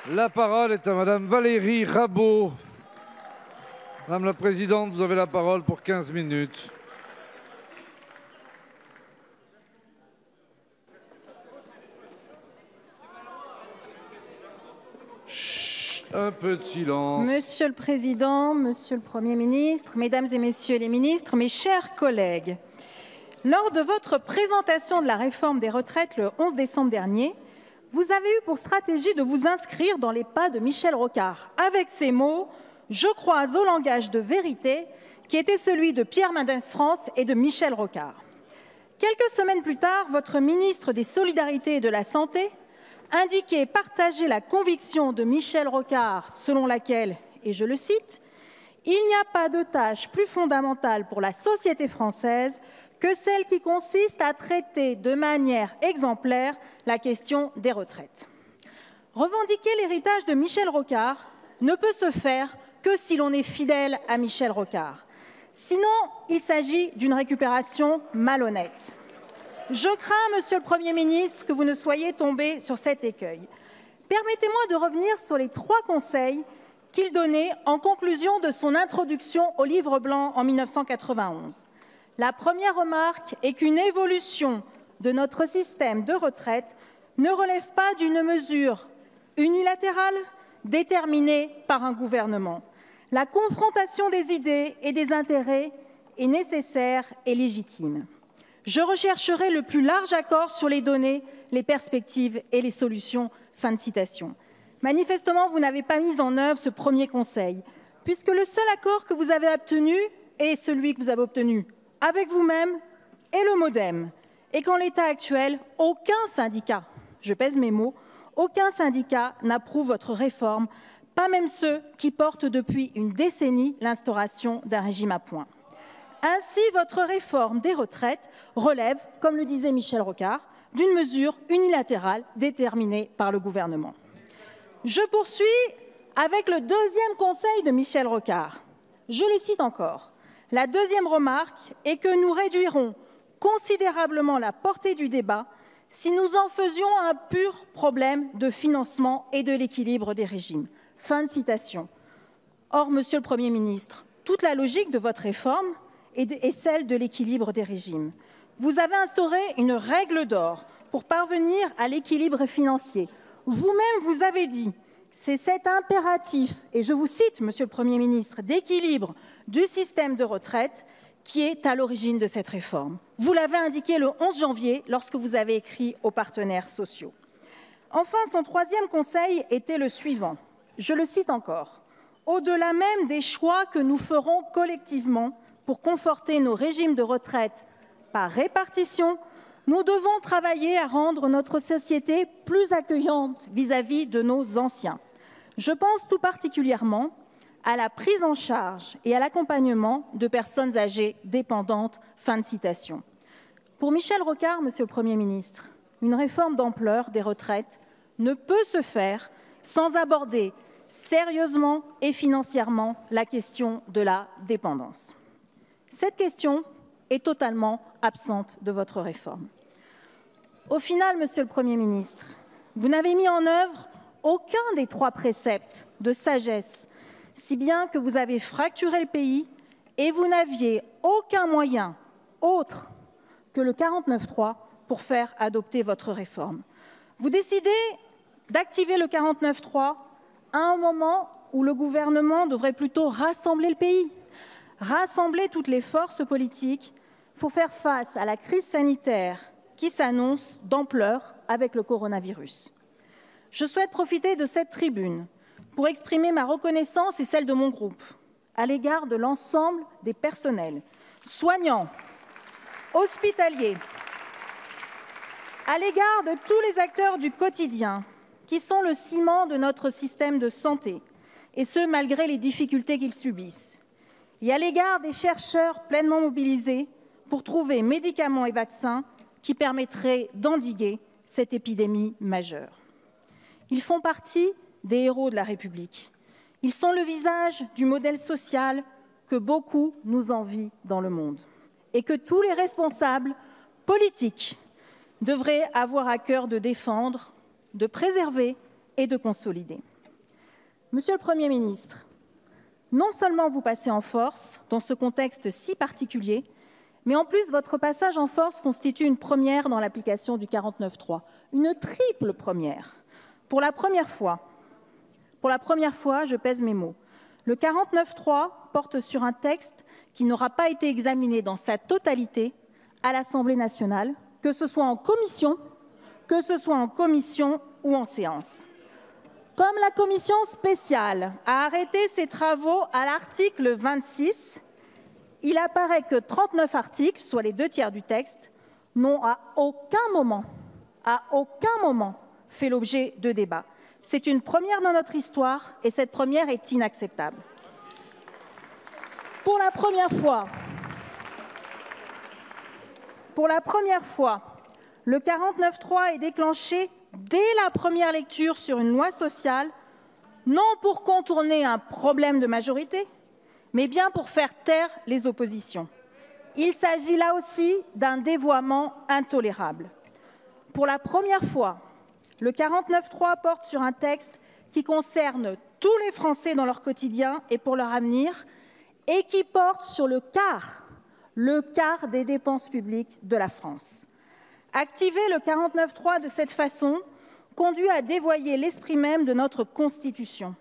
La parole est à Madame Valérie Rabault. Madame la Présidente, vous avez la parole pour 15 minutes. Chut, un peu de silence. Monsieur le Président, Monsieur le Premier ministre, Mesdames et Messieurs les ministres, mes chers collègues, lors de votre présentation de la réforme des retraites le 11 décembre dernier, vous avez eu pour stratégie de vous inscrire dans les pas de Michel Rocard, avec ces mots « Je crois au langage de vérité » qui était celui de Pierre Mendès France et de Michel Rocard. Quelques semaines plus tard, votre ministre des Solidarités et de la Santé indiquait partager la conviction de Michel Rocard selon laquelle, et je le cite, « Il n'y a pas de tâche plus fondamentale pour la société française que celle qui consiste à traiter de manière exemplaire la question des retraites. » Revendiquer l'héritage de Michel Rocard ne peut se faire que si l'on est fidèle à Michel Rocard. Sinon, il s'agit d'une récupération malhonnête. Je crains, Monsieur le Premier ministre, que vous ne soyez tombé sur cet écueil. Permettez-moi de revenir sur les 3 conseils qu'il donnait en conclusion de son introduction au Livre blanc en 1991. La première remarque est qu'une évolution de notre système de retraite ne relève pas d'une mesure unilatérale déterminée par un gouvernement. La confrontation des idées et des intérêts est nécessaire et légitime. Je rechercherai le plus large accord sur les données, les perspectives et les solutions. Fin de citation. Manifestement, vous n'avez pas mis en œuvre ce premier conseil, puisque le seul accord que vous avez obtenu est celui que vous avez obtenu avec vous-même et le MoDem, et qu'en l'état actuel, aucun syndicat, je pèse mes mots, aucun syndicat n'approuve votre réforme, pas même ceux qui portent depuis une décennie l'instauration d'un régime à points. Ainsi, votre réforme des retraites relève, comme le disait Michel Rocard, d'une mesure unilatérale déterminée par le gouvernement. Je poursuis avec le deuxième conseil de Michel Rocard. Je le cite encore. La deuxième remarque est que nous réduirons considérablement la portée du débat si nous en faisions un pur problème de financement et de l'équilibre des régimes. Fin de citation. Or, Monsieur le Premier ministre, toute la logique de votre réforme est celle de l'équilibre des régimes. Vous avez instauré une règle d'or pour parvenir à l'équilibre financier. Vous-même, vous avez dit, c'est cet impératif, et je vous cite, Monsieur le Premier ministre, d'équilibre du système de retraite qui est à l'origine de cette réforme. Vous l'avez indiqué le 11 janvier lorsque vous avez écrit aux partenaires sociaux. Enfin, son troisième conseil était le suivant. Je le cite encore. Au-delà même des choix que nous ferons collectivement pour conforter nos régimes de retraite par répartition, nous devons travailler à rendre notre société plus accueillante vis-à-vis de nos anciens. Je pense tout particulièrement à la prise en charge et à l'accompagnement de personnes âgées dépendantes. Fin de citation. Pour Michel Rocard, Monsieur le Premier ministre, une réforme d'ampleur des retraites ne peut se faire sans aborder sérieusement et financièrement la question de la dépendance. Cette question est totalement absente de votre réforme. Au final, Monsieur le Premier ministre, vous n'avez mis en œuvre aucun des 3 préceptes de sagesse, si bien que vous avez fracturé le pays et vous n'aviez aucun moyen autre que le 49.3 pour faire adopter votre réforme. Vous décidez d'activer le 49.3 à un moment où le gouvernement devrait plutôt rassembler le pays, rassembler toutes les forces politiques pour faire face à la crise sanitaire qui s'annonce d'ampleur avec le coronavirus. Je souhaite profiter de cette tribune pour exprimer ma reconnaissance et celle de mon groupe à l'égard de l'ensemble des personnels, soignants, hospitaliers, à l'égard de tous les acteurs du quotidien qui sont le ciment de notre système de santé, et ce, malgré les difficultés qu'ils subissent, et à l'égard des chercheurs pleinement mobilisés pour trouver médicaments et vaccins qui permettraient d'endiguer cette épidémie majeure. Ils font partie des héros de la République. Ils sont le visage du modèle social que beaucoup nous envient dans le monde et que tous les responsables politiques devraient avoir à cœur de défendre, de préserver et de consolider. Monsieur le Premier ministre, non seulement vous passez en force dans ce contexte si particulier, mais en plus, votre passage en force constitue une première dans l'application du 49.3, une triple première. Pour la première fois, je pèse mes mots, le 49.3 porte sur un texte qui n'aura pas été examiné dans sa totalité à l'Assemblée nationale, que ce soit en commission ou en séance. Comme la commission spéciale a arrêté ses travaux à l'article 26, il apparaît que 39 articles, soit les 2/3 du texte, n'ont à aucun moment fait l'objet de débats. C'est une première dans notre histoire et cette première est inacceptable. Pour la première fois, le 49.3 est déclenché dès la première lecture sur une loi sociale, non pour contourner un problème de majorité, mais bien pour faire taire les oppositions. Il s'agit là aussi d'un dévoiement intolérable. Pour la première fois, le 49.3 porte sur un texte qui concerne tous les Français dans leur quotidien et pour leur avenir, et qui porte sur le quart des dépenses publiques de la France. Activer le 49.3 de cette façon conduit à dévoyer l'esprit même de notre Constitution.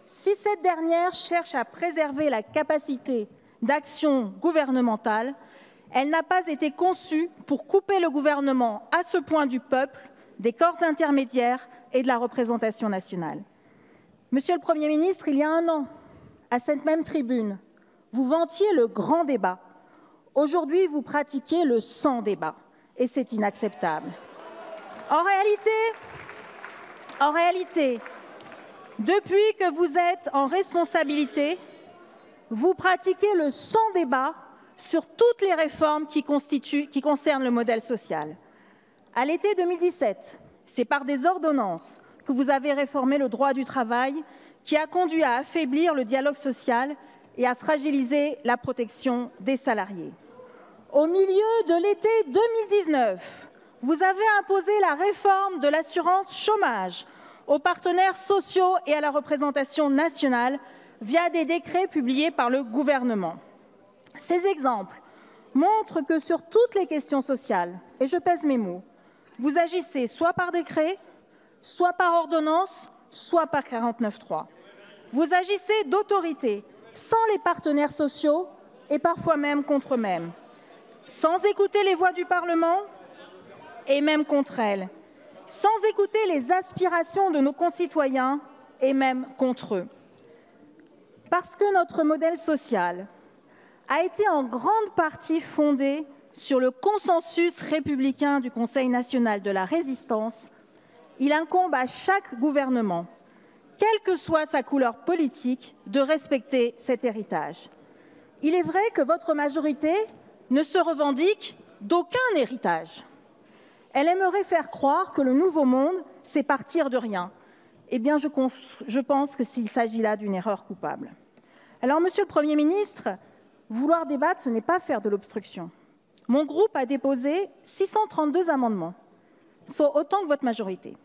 Si cette dernière cherche à préserver la capacité d'action gouvernementale, elle n'a pas été conçue pour couper le gouvernement à ce point du peuple, des corps intermédiaires et de la représentation nationale. Monsieur le Premier ministre, il y a un an, à cette même tribune, vous vantiez le grand débat. Aujourd'hui, vous pratiquez le sans-débat, et c'est inacceptable. En réalité, depuis que vous êtes en responsabilité, vous pratiquez le sans-débat sur toutes les réformes qui concernent le modèle social. À l'été 2017, c'est par des ordonnances que vous avez réformé le droit du travail, qui a conduit à affaiblir le dialogue social et à fragiliser la protection des salariés. Au milieu de l'été 2019, vous avez imposé la réforme de l'assurance chômage aux partenaires sociaux et à la représentation nationale via des décrets publiés par le gouvernement. Ces exemples montrent que sur toutes les questions sociales, et je pèse mes mots, vous agissez soit par décret, soit par ordonnance, soit par 49.3. Vous agissez d'autorité, sans les partenaires sociaux et parfois même contre eux-mêmes, sans écouter les voix du Parlement et même contre elles, sans écouter les aspirations de nos concitoyens et même contre eux. Parce que notre modèle social a été en grande partie fondé sur le consensus républicain du Conseil national de la résistance, il incombe à chaque gouvernement, quelle que soit sa couleur politique, de respecter cet héritage. Il est vrai que votre majorité ne se revendique d'aucun héritage. Elle aimerait faire croire que le nouveau monde, c'est partir de rien. Eh bien, je pense qu'il s'agit là d'une erreur coupable. Alors, Monsieur le Premier ministre, vouloir débattre, ce n'est pas faire de l'obstruction. Mon groupe a déposé 632 amendements, soit autant que votre majorité.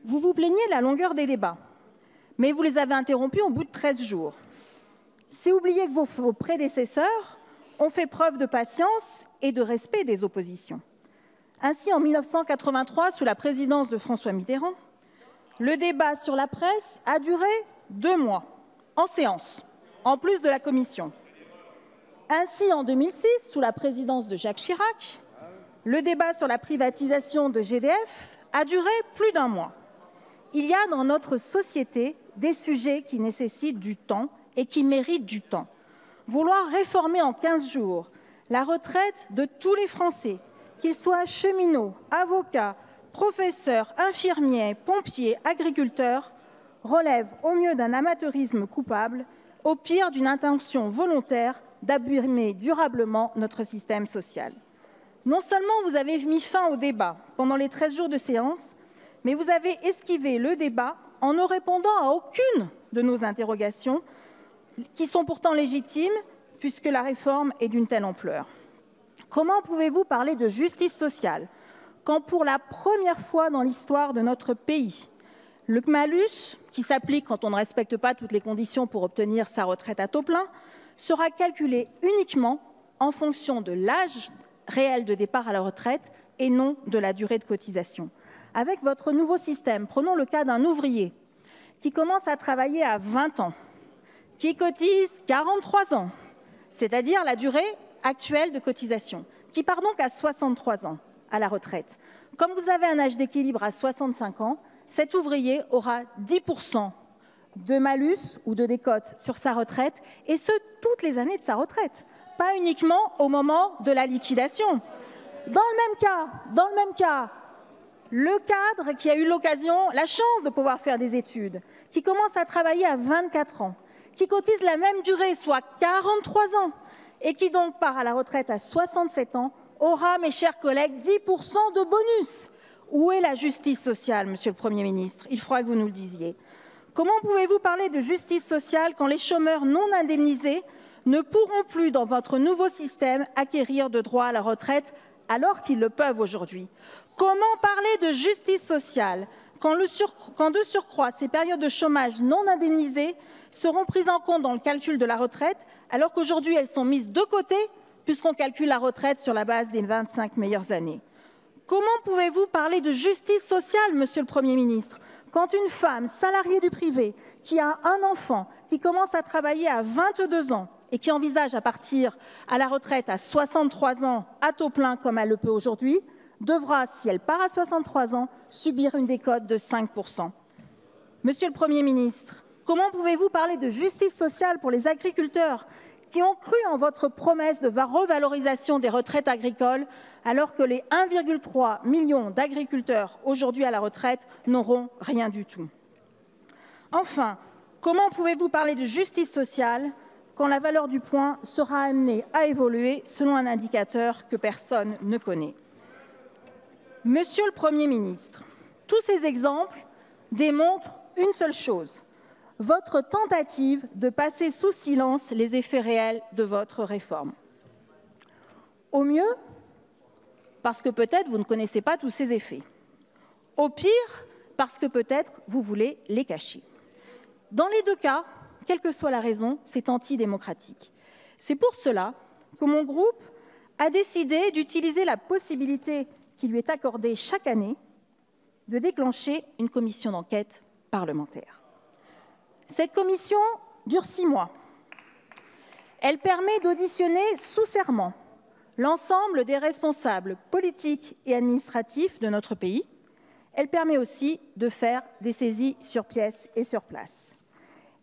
Vous vous plaignez de la longueur des débats, mais vous les avez interrompus au bout de 13 jours. C'est oublier que vos prédécesseurs ont fait preuve de patience et de respect des oppositions. Ainsi, en 1983, sous la présidence de François Mitterrand, le débat sur la presse a duré 2 mois, en séance, en plus de la commission. Ainsi, en 2006, sous la présidence de Jacques Chirac, le débat sur la privatisation de GDF a duré plus d'1 mois. Il y a dans notre société des sujets qui nécessitent du temps et qui méritent du temps. Vouloir réformer en 15 jours la retraite de tous les Français, qu'ils soient cheminots, avocats, professeurs, infirmiers, pompiers, agriculteurs, relève au mieux d'un amateurisme coupable, au pire d'une intention volontaire d'abîmer durablement notre système social. Non seulement vous avez mis fin au débat pendant les 13 jours de séance, mais vous avez esquivé le débat en ne répondant à aucune de nos interrogations, qui sont pourtant légitimes, puisque la réforme est d'une telle ampleur. Comment pouvez-vous parler de justice sociale quand, pour la première fois dans l'histoire de notre pays, Le malus, qui s'applique quand on ne respecte pas toutes les conditions pour obtenir sa retraite à taux plein, sera calculé uniquement en fonction de l'âge réel de départ à la retraite et non de la durée de cotisation. Avec votre nouveau système, prenons le cas d'un ouvrier qui commence à travailler à 20 ans, qui cotise 43 ans, c'est-à-dire la durée actuelle de cotisation, qui part donc à 63 ans à la retraite. Comme vous avez un âge d'équilibre à 65 ans, cet ouvrier aura 10% de malus ou de décote sur sa retraite, et ce, toutes les années de sa retraite, pas uniquement au moment de la liquidation. Dans le même cas, le cadre qui a eu l'occasion, la chance de pouvoir faire des études, qui commence à travailler à 24 ans, qui cotise la même durée, soit 43 ans, et qui donc part à la retraite à 67 ans, aura, mes chers collègues, 10% de bonus. Où est la justice sociale, Monsieur le Premier ministre? Il faudra que vous nous le disiez. Comment pouvez-vous parler de justice sociale quand les chômeurs non indemnisés ne pourront plus, dans votre nouveau système, acquérir de droits à la retraite alors qu'ils le peuvent aujourd'hui? Comment parler de justice sociale quand de surcroît ces périodes de chômage non indemnisées seront prises en compte dans le calcul de la retraite alors qu'aujourd'hui elles sont mises de côté puisqu'on calcule la retraite sur la base des 25 meilleures années? Comment pouvez-vous parler de justice sociale, Monsieur le Premier ministre, quand une femme salariée du privé qui a un enfant, qui commence à travailler à 22 ans et qui envisage à partir à la retraite à 63 ans à taux plein comme elle le peut aujourd'hui, devra, si elle part à 63 ans, subir une décote de 5%. Monsieur le Premier ministre, comment pouvez-vous parler de justice sociale pour les agriculteurs qui ont cru en votre promesse de revalorisation des retraites agricoles alors que les 1,3 million d'agriculteurs aujourd'hui à la retraite n'auront rien du tout? Enfin, comment pouvez-vous parler de justice sociale quand la valeur du point sera amenée à évoluer selon un indicateur que personne ne connaît? Monsieur le Premier ministre, tous ces exemples démontrent une seule chose: votre tentative de passer sous silence les effets réels de votre réforme. Au mieux, parce que peut-être vous ne connaissez pas tous ces effets. Au pire, parce que peut-être vous voulez les cacher. Dans les deux cas, quelle que soit la raison, c'est antidémocratique. C'est pour cela que mon groupe a décidé d'utiliser la possibilité qui lui est accordée chaque année de déclencher une commission d'enquête parlementaire. Cette commission dure 6 mois. Elle permet d'auditionner sous serment l'ensemble des responsables politiques et administratifs de notre pays. Elle permet aussi de faire des saisies sur pièce et sur place.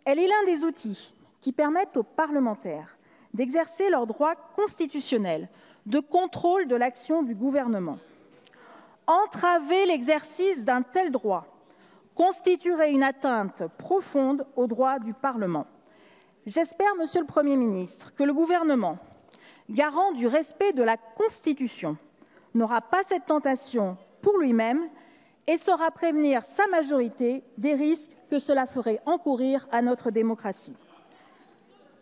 Elle est l'un des outils qui permettent aux parlementaires d'exercer leur droit constitutionnel de contrôle de l'action du gouvernement. Entraver l'exercice d'un tel droit constituerait une atteinte profonde aux droits du Parlement. J'espère, Monsieur le Premier ministre, que le gouvernement, garant du respect de la Constitution, n'aura pas cette tentation pour lui-même et saura prévenir sa majorité des risques que cela ferait encourir à notre démocratie.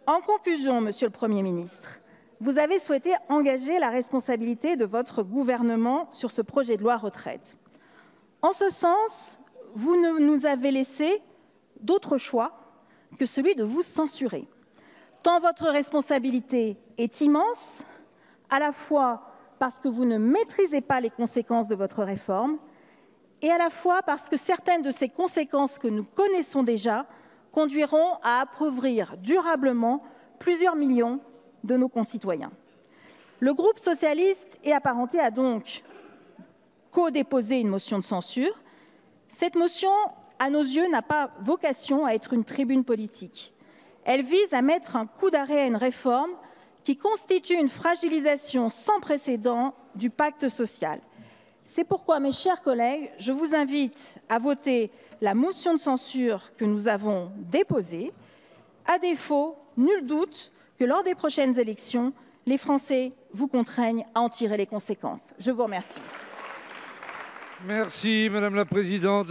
En conclusion, Monsieur le Premier ministre, vous avez souhaité engager la responsabilité de votre gouvernement sur ce projet de loi retraite. En ce sens, vous ne nous avez laissé d'autre choix que celui de vous censurer. Tant votre responsabilité est immense, à la fois parce que vous ne maîtrisez pas les conséquences de votre réforme, et à la fois parce que certaines de ces conséquences que nous connaissons déjà conduiront à appauvrir durablement plusieurs millions de nos concitoyens. Le groupe socialiste et apparenté a donc co-déposé une motion de censure. Cette motion, à nos yeux, n'a pas vocation à être une tribune politique. Elle vise à mettre un coup d'arrêt à une réforme qui constitue une fragilisation sans précédent du pacte social. C'est pourquoi, mes chers collègues, je vous invite à voter la motion de censure que nous avons déposée. À défaut, nul doute que lors des prochaines élections, les Français vous contraignent à en tirer les conséquences. Je vous remercie. Merci, Madame la Présidente.